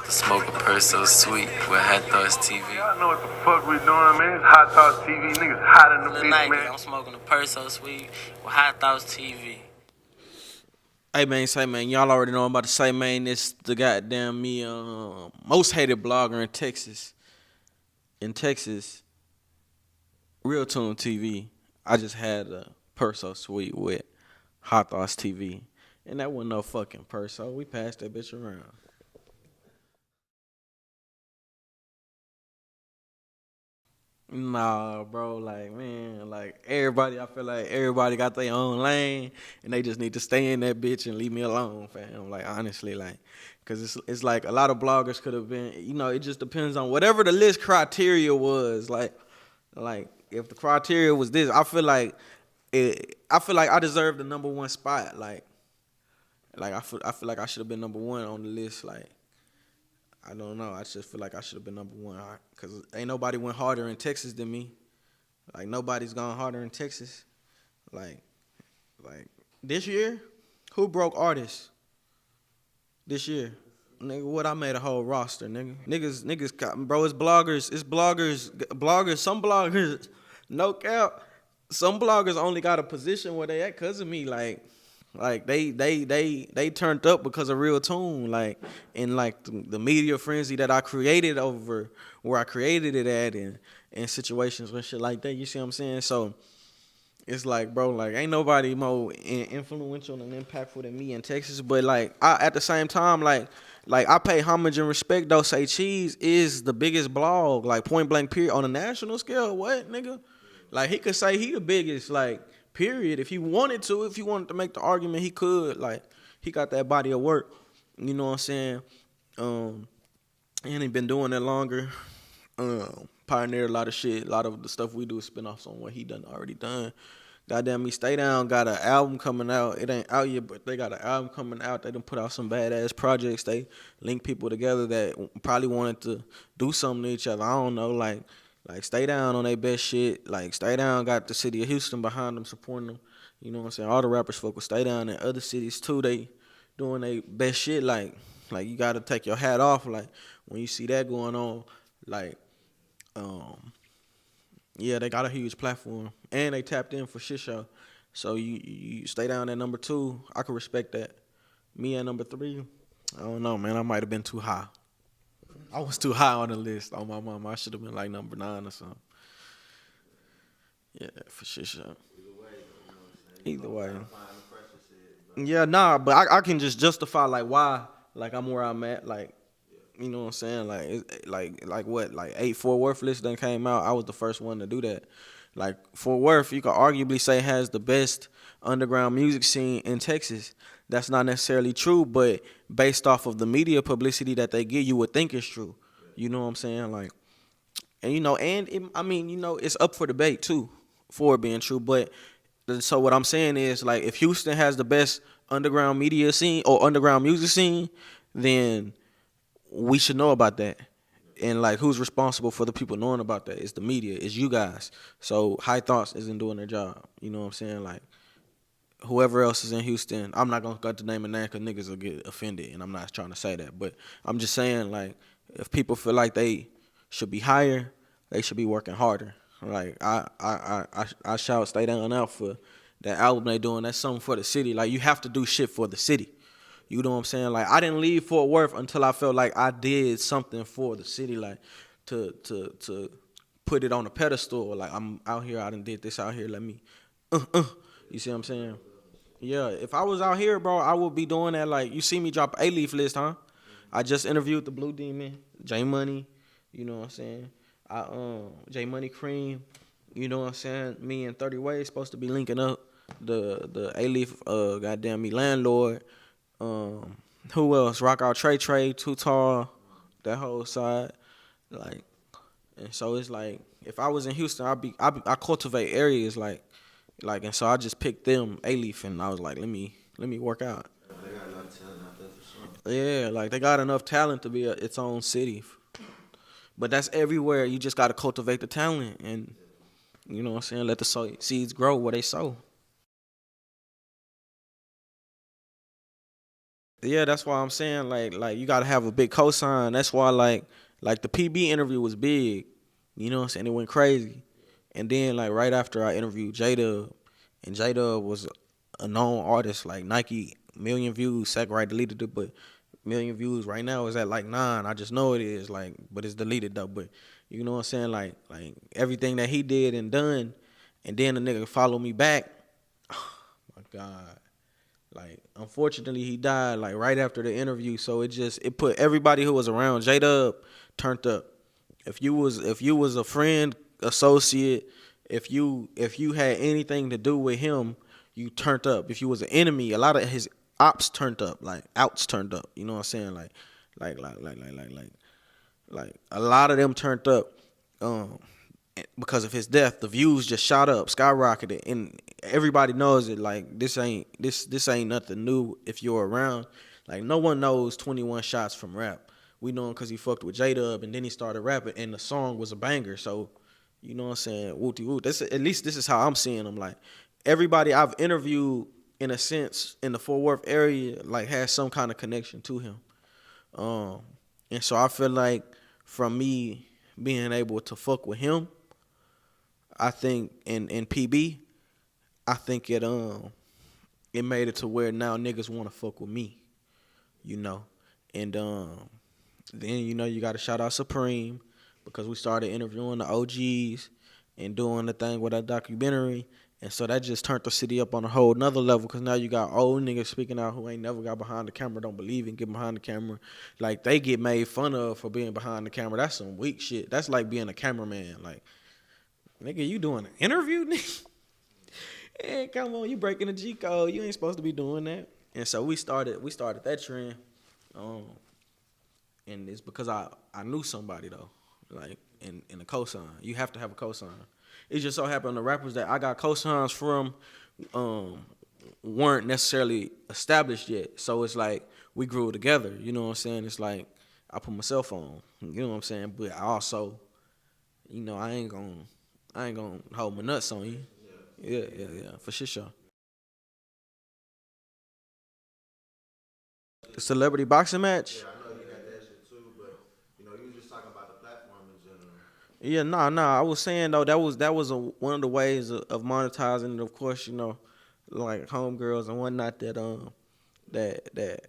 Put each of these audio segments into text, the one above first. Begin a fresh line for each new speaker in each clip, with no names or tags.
Smoke a purse so sweet with Hot Thoughts TV.
Y'all know what the fuck we doing, man. It's Hot Thoughts TV. Niggas hot in the bitch, man.
I'm smoking a purse so sweet with Hot Thoughts TV.
Hey man, say man, y'all already know I'm about to say, man. This the goddamn most hated blogger in Texas. RealToonTv. I just had a purse so sweet with Hot Thoughts TV, and that wasn't no fucking purse. So we passed that bitch around. Nah, bro, like, man, like, everybody, I feel like everybody got their own lane, and they just need to stay in that bitch and leave me alone, fam. Like, honestly, like, because it's like a lot of bloggers could have been, you know, it just depends on whatever the list criteria was. Like if the criteria was this, I feel like I deserve the #1 spot. Like I feel like I should have been #1 on the list, like. I don't know. I just feel like I should have been #1 because ain't nobody went harder in Texas than me. Like, nobody's gone harder in Texas. Like this year, who broke artists this year? Nigga, what? I made a whole roster, nigga. Niggas, bro, it's bloggers. Some bloggers, no cap. Some bloggers only got a position where they at because of me, like they turned up because of RealToon, like, and like the media frenzy that I created over where I created it at, and situations and shit like that. You see what I'm saying? So it's like, bro, like, ain't nobody more influential and impactful than me in Texas. But like, at the same time, like I pay homage and respect. Though Say Cheese is the biggest blog, like, point blank period, on a national scale. What, nigga? Like, he could say he the biggest, like, period. If he wanted to make the argument, he could. Like, he got that body of work. You know what I'm saying? And he been doing it longer. Pioneered a lot of shit. A lot of the stuff we do is spin-offs on what he already done. Goddamn me, Stay Down got an album coming out. It ain't out yet, but they got an album coming out. They done put out some badass projects. They link people together that probably wanted to do something to each other. I don't know, like Stay Down on their best shit. Like, Stay Down got the city of Houston behind them, supporting them. You know what I'm saying? All the rappers fuck with Stay Down, and other cities too. They doing their best shit. Like you gotta take your hat off. Like, when you see that going on, like, yeah, they got a huge platform, and they tapped in for shit show. So you Stay Down at #2. I can respect that. Me at #3, I don't know, man. I might have been too high. I was too high on the list on my mama. I should have been like #9 or something. Yeah, for shit show. Either way. Yeah, nah, but I can just justify, like, why, like, I'm where I'm at. Like, you know what I'm saying? Like, it's, like what? Like, 8 Fort Worth list done came out. I was the first one to do that. Like, Fort Worth, you could arguably say, has the best underground music scene in Texas. That's not necessarily true, but based off of the media publicity that they get, you would think it's true. You know what I'm saying? Like, and you know, I mean, you know, it's up for debate too, for it being true. But so what I'm saying is, like, if Houston has the best underground media scene or underground music scene, then we should know about that. And, like, who's responsible for the people knowing about that? It's the media. It's you guys. So High Thoughts isn't doing their job. You know what I'm saying? Like, whoever else is in Houston, I'm not going to cut the name and name because niggas will get offended, and I'm not trying to say that. But I'm just saying, like, if people feel like they should be higher, they should be working harder. Like, I shout Stay Down out for that album they doing. That's something for the city. Like, you have to do shit for the city. You know what I'm saying? Like, I didn't leave Fort Worth until I felt like I did something for the city, like, to put it on a pedestal. Like, I'm out here, I done did this out here, let me, you see what I'm saying? Yeah, if I was out here, bro, I would be doing that. Like, you see me drop a leaf list, huh? I just interviewed the Blue Demon, J Money, you know what I'm saying? J Money Cream, you know what I'm saying? Me and 30 Ways supposed to be linking up. The A-Leaf, goddamn me, Landlord. Who else? Rock Out Trey, Too Tall, that whole side. Like, and so it's like, if I was in Houston, I cultivate areas like, and so I just picked them, A-Leaf, and I was like, let me work out.
They got enough talent out there for sure.
Yeah, like, they got enough talent to be its own city. But that's everywhere. You just got to cultivate the talent, and, you know what I'm saying, let the seeds grow where they sow. Yeah, that's why I'm saying like you gotta have a big cosign. That's why like the PB interview was big. You know what I'm saying? It went crazy. And then like right after I interviewed JDub, and JDub was a known artist, like Nike, million views, Sack Right deleted it, but million views right now is at like 9. I just know it is, like, but it's deleted though. But you know what I'm saying? Like everything that he did and done, and then the nigga followed me back. Oh my God. Like, unfortunately, he died like right after the interview, so it put everybody who was around JDub turned up. If you was a friend, associate, if you had anything to do with him, you turned up. If you was an enemy, a lot of his ops turned up, like outs turned up. You know what I'm saying? Like a lot of them turned up. Because of his death, the views just shot up, skyrocketed, and everybody knows it. Like this ain't nothing new. If you're around, like no one knows 21 Shots from rap. We know him because he fucked with JDub, and then he started rapping, and the song was a banger. So, you know what I'm saying? Wooty woot. At least this is how I'm seeing him. Like everybody I've interviewed, in a sense, in the Fort Worth area, like has some kind of connection to him. And so I feel like from me being able to fuck with him, I think in PB, I think it made it to where now niggas want to fuck with me, you know, and then you know you got to shout out Supreme, because we started interviewing the OGs and doing the thing with that documentary, and so that just turned the city up on a whole nother level, because now you got old niggas speaking out who ain't never got behind the camera, don't believe in getting behind the camera, like they get made fun of for being behind the camera. That's some weak shit. That's like being a cameraman, like. Nigga, you doing an interview, nigga? Hey, come on, you breaking the G code. You ain't supposed to be doing that. And so we started that trend. And it's because I knew somebody though, like in a cosign. You have to have a cosign. It just so happened the rappers that I got cosigns from weren't necessarily established yet. So it's like we grew together. You know what I'm saying? It's like I put myself on. You know what I'm saying? But I also, you know, I ain't gonna hold my nuts on you. Yeah, for sure. The celebrity boxing match?
Yeah, I know you got that shit too, but you know, you was just talking about the platform in general.
Yeah, nah. I was saying though that was one of the ways of monetizing it. Of course, you know, like homegirls and whatnot that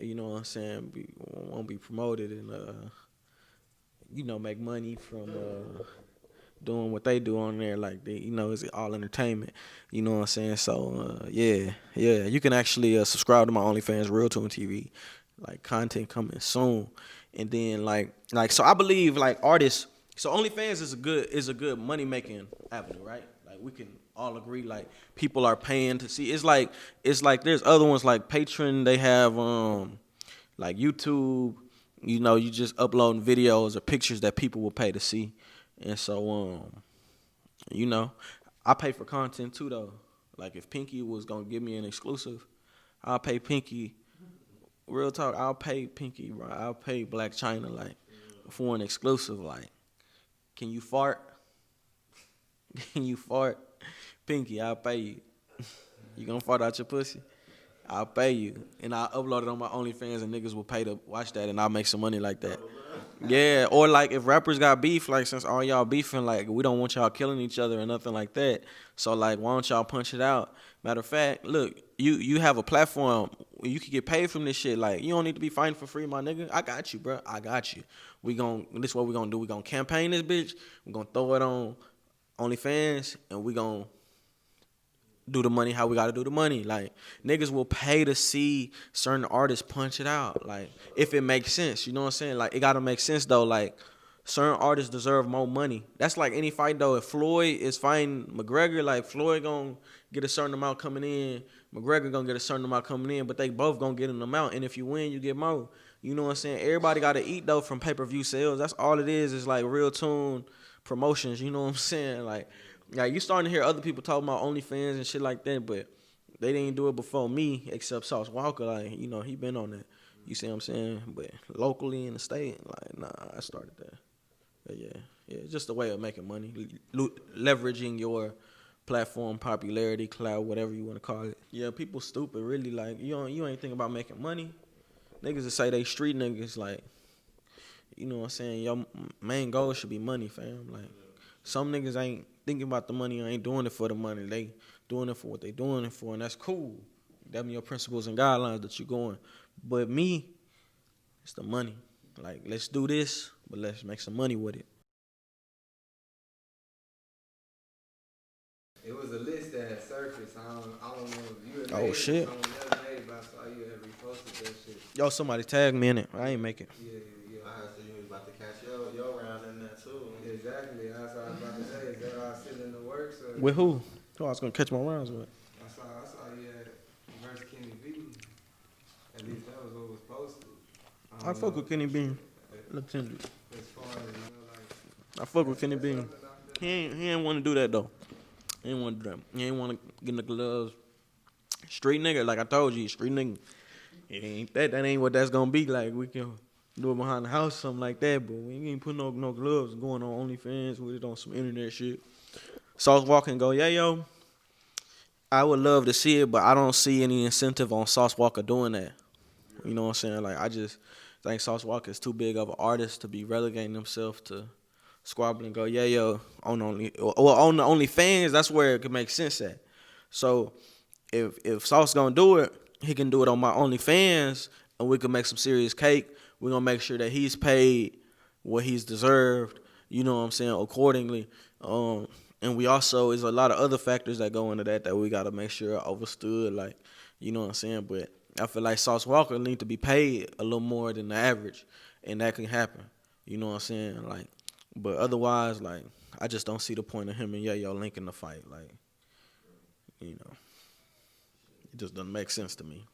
you know what I'm saying won't be promoted and you know make money from doing what they do on there, like they, you know, it's all entertainment. You know what I'm saying? So yeah, you can actually subscribe to my OnlyFans, RealToonTv, like content coming soon. And then like so I believe like artists. So OnlyFans is a good money making avenue, right? Like we can all agree, like people are paying to see. It's like there's other ones like Patreon. They have like YouTube. You know, you just uploading videos or pictures that people will pay to see. And so, you know, I pay for content too, though. Like, if Pinky was going to give me an exclusive, I'll pay Pinky. Real talk, I'll pay Pinky, bro. I'll pay Black China, like, for an exclusive. Like, can you fart? Can you fart? Pinky, I'll pay you. You going to fart out your pussy? I'll pay you. And I'll upload it on my OnlyFans, and niggas will pay to watch that, and I'll make some money like that. Yeah, or like if rappers got beef, like since all y'all beefing, like we don't want y'all killing each other or nothing like that. So like, why don't y'all punch it out? Matter of fact, look, you have a platform where you can get paid from this shit. Like you don't need to be fighting for free, my nigga. I got you, bro. I got you. This is what we gonna do. We gonna campaign this bitch. We gonna throw it on OnlyFans, and we gonna do the money how we gotta do the money. Like niggas will pay to see certain artists punch it out. Like if it makes sense, you know what I'm saying? Like it gotta make sense though. Like certain artists deserve more money. That's like any fight though. If Floyd is fighting McGregor, like Floyd gonna get a certain amount coming in, McGregor gonna get a certain amount coming in, but they both gonna get an amount. And if you win, you get more. You know what I'm saying? Everybody gotta eat though from pay-per-view sales. That's all it is like real tune promotions. You know what I'm saying? Like you starting to hear other people talking about OnlyFans and shit like that, but they didn't do it before me, except Sauce Walka. Like, you know, he been on that. You see what I'm saying? But locally in the state, like, nah, I started that. But yeah, it's just a way of making money, leveraging your platform, popularity, clout, whatever you want to call it. Yeah, people stupid, really. Like, you ain't thinking about making money. niggas that say they street niggas, like, you know what I'm saying, your main goal should be money, fam. Like, some niggas ain't thinking about the money or ain't doing it for the money. They doing it for what they doing it for, and that's cool. Them your principles and guidelines that you going. But me, it's the money. Like, let's do this, but let's make some money with it.
It was a list that had surfaced. I don't know if you had
Oh,
made it,
shit.
someone else made it, but I saw you had reposted that shit.
Yo, somebody tag me in it. I ain't make it.
Yeah.
I heard you was about to catch your round in there too.
Exactly. That's what I was about to say. Is that all still in the works? Or?
With who? Who I was gonna catch my rounds with?
I saw you had versus KennyB. At least that was what was posted.
I fuck with KennyB. Look tender.
As far as, like,
I fuck with KennyB. He ain't want to do that though. He ain't want to do that. He ain't want to get in the gloves. Street nigga, like I told you, street nigga. It ain't that. That ain't what that's gonna be. Like, we can do it behind the house, something like that. But we ain't put no gloves going on OnlyFans with it on some internet shit. Sauce Walka and GoYayo. I would love to see it, but I don't see any incentive on Sauce Walka doing that. You know what I'm saying? Like, I just think Sauce Walka is too big of an artist to be relegating himself to squabbling GoYayo on on the OnlyFans. That's where it could make sense at. So if Sauce gonna do it, he can do it on my OnlyFans, and we can make some serious cake. We're gonna make sure that he's paid what he's deserved. You know what I'm saying? Accordingly. And we also, there's a lot of other factors that go into that we gotta make sure are overstood. Like, you know what I'm saying? But I feel like Sauce Walka need to be paid a little more than the average, and that can happen. You know what I'm saying? Like, but otherwise, like, I just don't see the point of him and Yayo linking the fight. Like, you know, it just doesn't make sense to me.